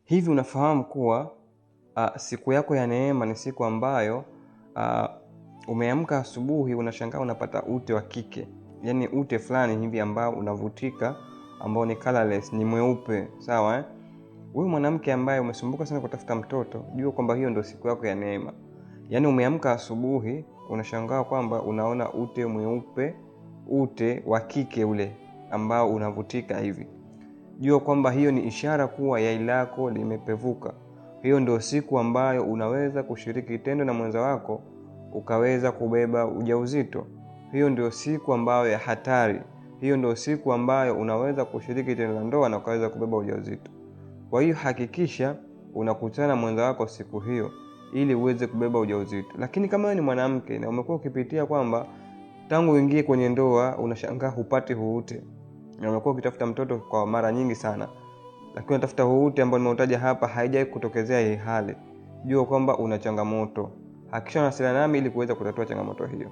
Hivi unafahamu kuwa siku yako ya neema ni siku ambayo umeamka asubuhi unashangaa unapata ute wa kike, yani ute fulani hivi ambao unavutika, ambao ni colorless, ni mweupe, sawa Wewe mwanamke ambaye umesumbuka sana kutafuta mtoto, jua kwamba hiyo ndio siku yako ya neema. Yani umeamka asubuhi unashangaa kwamba unaona ute mweupe, ute wa kike ule ambao unavutika hivi. Jua kwamba hiyo ni ishara kuwa yai lako limepevuka. Hiyo ndio siku ambayo unaweza kushiriki tendo na mwenza wako ukaweza kubeba ujauzito. Hiyo ndio siku ambayo ya hatari. Hiyo ndio siku ambayo unaweza kushiriki tendo la ndoa na ukaweza kubeba ujauzito. Kwa hiyo hakikisha unakutana na mwenza wako siku hiyo ili uweze kubeba ujauzito. Lakini kama wewe ni mwanamke na umekuwa ukipitia kwamba tangu uingie kwenye ndoa unashangaa hupati huute, na umekuwa ukitafuta mtoto kwa mara nyingi sana, lakini unatafuta huute ambao nimeutaja hapa haijai kutokezea hii hali, jua kwamba una changamoto. Hakikisha unawasiliana nami ili kuweza kutatua changamoto hiyo.